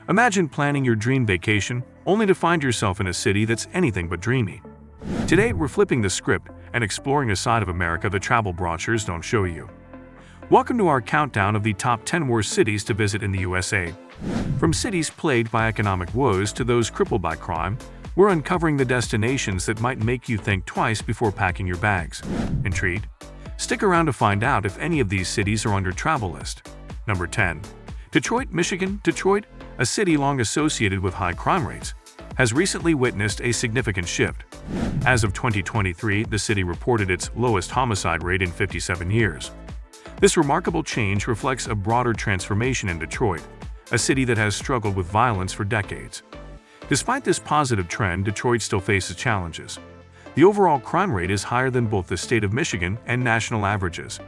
Imagine planning your dream vacation only to find yourself in a city that's anything but dreamy. Today, we're flipping the script and exploring a side of America the travel brochures don't show you. Welcome to our countdown of the top 10 worst cities to visit in the USA. From cities plagued by economic woes to those crippled by crime, we're uncovering the destinations that might make you think twice before packing your bags. Intrigued? Stick around to find out if any of these cities are on your travel list. Number 10. Detroit, Michigan. Detroit, a city long associated with high crime rates, has recently witnessed a significant shift. As of 2023, the city reported its lowest homicide rate in 57 years. This remarkable change reflects a broader transformation in Detroit, a city that has struggled with violence for decades. Despite this positive trend, Detroit still faces challenges. The overall crime rate is higher than both the state of Michigan and national averages.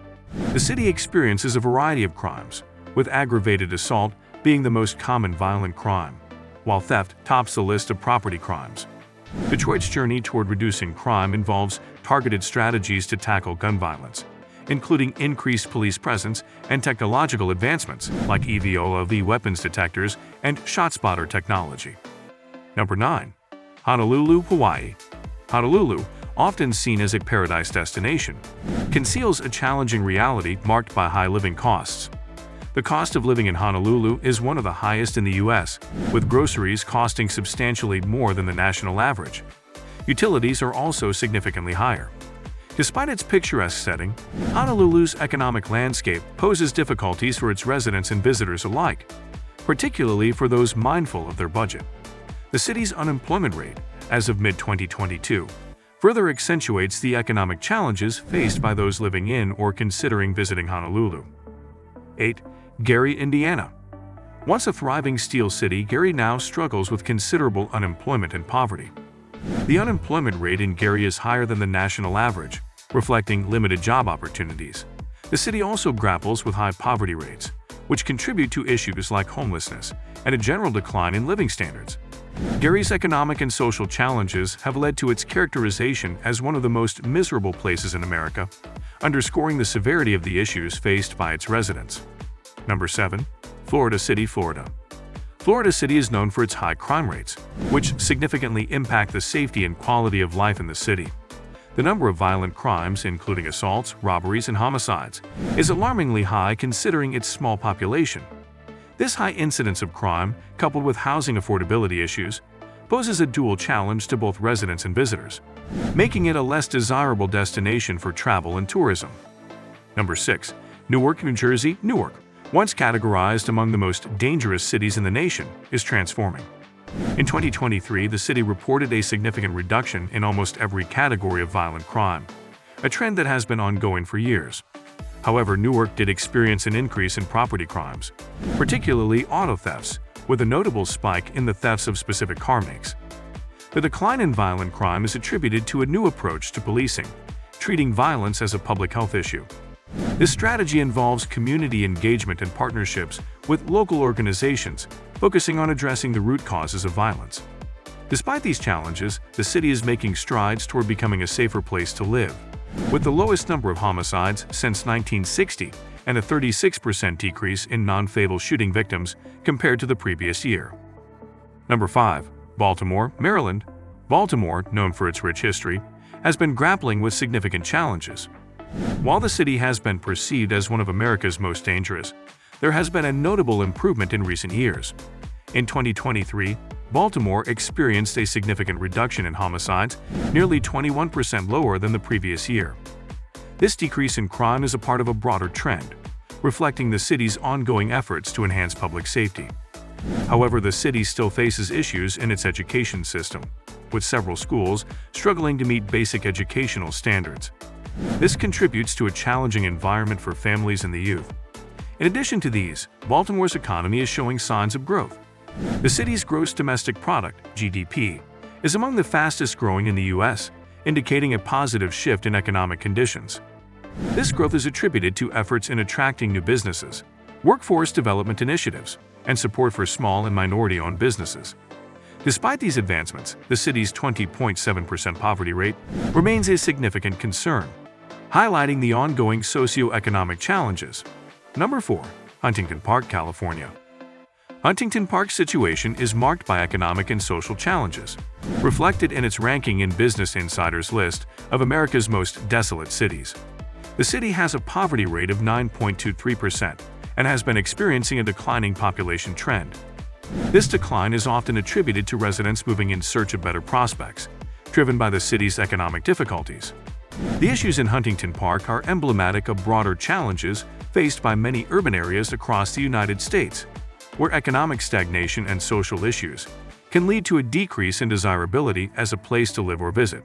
The city experiences a variety of crimes, with aggravated assault being the most common violent crime, while theft tops the list of property crimes. Detroit's journey toward reducing crime involves targeted strategies to tackle gun violence, including increased police presence and technological advancements like EVOLV weapons detectors and ShotSpotter technology. Number 9. Honolulu, Hawaii. Honolulu, often seen as a paradise destination, conceals a challenging reality marked by high living costs. The cost of living in Honolulu is one of the highest in the U.S., with groceries costing substantially more than the national average. Utilities are also significantly higher. Despite its picturesque setting, Honolulu's economic landscape poses difficulties for its residents and visitors alike, particularly for those mindful of their budget. The city's unemployment rate, as of mid-2022, further accentuates the economic challenges faced by those living in or considering visiting Honolulu. 8. Gary, Indiana. Once a thriving steel city, Gary now struggles with considerable unemployment and poverty. The unemployment rate in Gary is higher than the national average, reflecting limited job opportunities. The city also grapples with high poverty rates, which contribute to issues like homelessness and a general decline in living standards. Gary's economic and social challenges have led to its characterization as one of the most miserable places in America, underscoring the severity of the issues faced by its residents. Number 7. Florida City, Florida. Florida City is known for its high crime rates, which significantly impact the safety and quality of life in the city. The number of violent crimes, including assaults, robberies, and homicides, is alarmingly high considering its small population. This high incidence of crime, coupled with housing affordability issues, poses a dual challenge to both residents and visitors, making it a less desirable destination for travel and tourism. Number 6. Newark, New Jersey. Newark, once categorized among the most dangerous cities in the nation, is transforming. In 2023, the city reported a significant reduction in almost every category of violent crime, a trend that has been ongoing for years. However, Newark did experience an increase in property crimes, particularly auto thefts, with a notable spike in the thefts of specific car makes. The decline in violent crime is attributed to a new approach to policing, treating violence as a public health issue. This strategy involves community engagement and partnerships with local organizations, focusing on addressing the root causes of violence. Despite these challenges, the city is making strides toward becoming a safer place to live, with the lowest number of homicides since 1960 and a 36% decrease in non-fatal shooting victims compared to the previous year. Number 5. Baltimore, Maryland. Baltimore, known for its rich history, has been grappling with significant challenges. While the city has been perceived as one of America's most dangerous, there has been a notable improvement in recent years. In 2023, Baltimore experienced a significant reduction in homicides, nearly 21% lower than the previous year. This decrease in crime is a part of a broader trend, reflecting the city's ongoing efforts to enhance public safety. However, the city still faces issues in its education system, with several schools struggling to meet basic educational standards. This contributes to a challenging environment for families and the youth. In addition to these, Baltimore's economy is showing signs of growth. The city's gross domestic product, GDP, is among the fastest growing in the U.S., indicating a positive shift in economic conditions. This growth is attributed to efforts in attracting new businesses, workforce development initiatives, and support for small and minority-owned businesses. Despite these advancements, the city's 20.7% poverty rate remains a significant concern, highlighting the ongoing socio-economic challenges. Number 4. Huntington Park, California. Huntington Park's situation is marked by economic and social challenges, reflected in its ranking in Business Insider's list of America's most desolate cities. The city has a poverty rate of 9.23% and has been experiencing a declining population trend. This decline is often attributed to residents moving in search of better prospects, driven by the city's economic difficulties. The issues in Huntington Park are emblematic of broader challenges faced by many urban areas across the United States, where economic stagnation and social issues can lead to a decrease in desirability as a place to live or visit.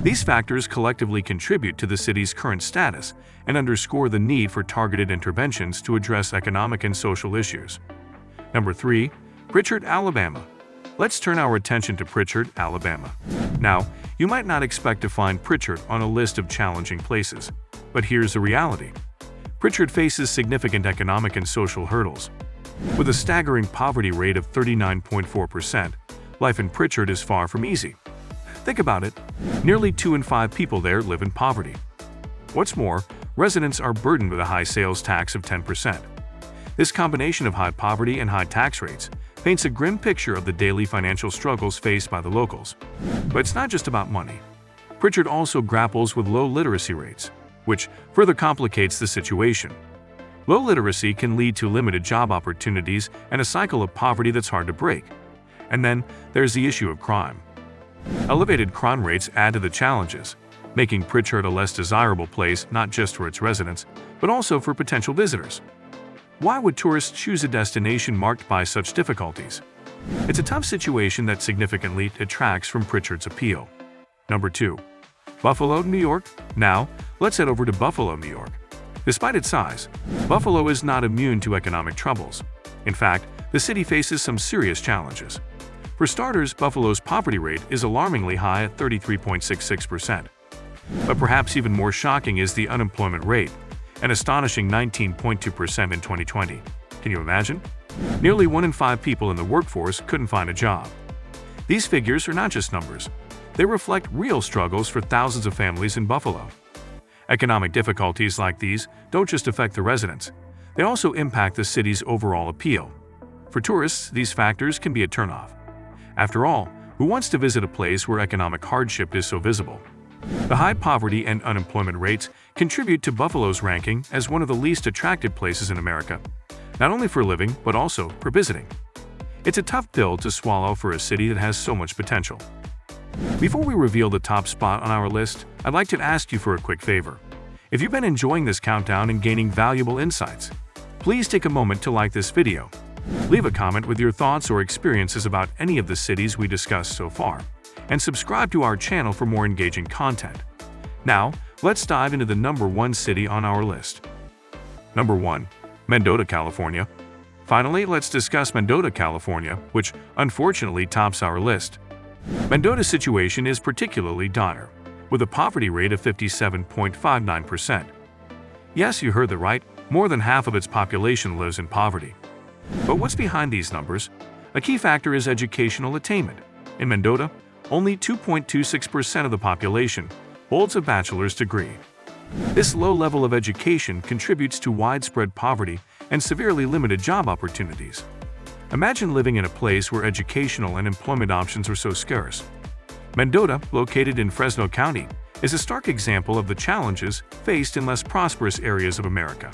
These factors collectively contribute to the city's current status and underscore the need for targeted interventions to address economic and social issues. Number 3. Prichard, Alabama. Let's turn our attention to Prichard, Alabama. Now, you might not expect to find Prichard on a list of challenging places, but here's the reality. Prichard faces significant economic and social hurdles. With a staggering poverty rate of 39.4%, life in Prichard is far from easy. Think about it. Nearly 2 in 5 people there live in poverty. What's more, residents are burdened with a high sales tax of 10%. This combination of high poverty and high tax rates paints a grim picture of the daily financial struggles faced by the locals. But it's not just about money. Prichard also grapples with low literacy rates, which further complicates the situation. Low literacy can lead to limited job opportunities and a cycle of poverty that's hard to break. And then there's the issue of crime. Elevated crime rates add to the challenges, making Prichard a less desirable place not just for its residents, but also for potential visitors. Why would tourists choose a destination marked by such difficulties? It's a tough situation that significantly detracts from Prichard's appeal. Number 2. Buffalo, New York. Now, let's head over to Buffalo, New York. Despite its size, Buffalo is not immune to economic troubles. In fact, the city faces some serious challenges. For starters, Buffalo's poverty rate is alarmingly high at 33.66%. But perhaps even more shocking is the unemployment rate, an astonishing 19.2% in 2020. Can you imagine? Nearly 1 in 5 people in the workforce couldn't find a job. These figures are not just numbers. They reflect real struggles for thousands of families in Buffalo. Economic difficulties like these don't just affect the residents. They also impact the city's overall appeal. For tourists, these factors can be a turnoff. After all, who wants to visit a place where economic hardship is so visible? The high poverty and unemployment rates contribute to Buffalo's ranking as one of the least attractive places in America, not only for living but also for visiting. It's a tough pill to swallow for a city that has so much potential. Before we reveal the top spot on our list, I'd like to ask you for a quick favor. If you've been enjoying this countdown and gaining valuable insights, please take a moment to like this video. Leave a comment with your thoughts or experiences about any of the cities we discussed so far, and subscribe to our channel for more engaging content. Now, let's dive into the number 1 city on our list. Number 1. Mendota, California. Finally, let's discuss Mendota, California, which unfortunately tops our list. Mendota's situation is particularly dire, with a poverty rate of 57.59%. Yes, you heard that right, more than half of its population lives in poverty. But what's behind these numbers? A key factor is educational attainment. In Mendota, only 2.26% of the population holds a bachelor's degree. This low level of education contributes to widespread poverty and severely limited job opportunities. Imagine living in a place where educational and employment options are so scarce. Mendota, located in Fresno County, is a stark example of the challenges faced in less prosperous areas of America.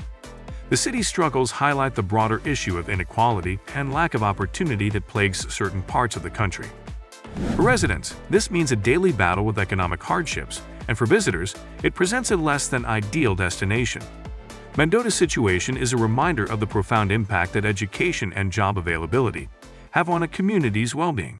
The city's struggles highlight the broader issue of inequality and lack of opportunity that plagues certain parts of the country. For residents, this means a daily battle with economic hardships, and for visitors, it presents a less than ideal destination. Mendota's situation is a reminder of the profound impact that education and job availability have on a community's well-being.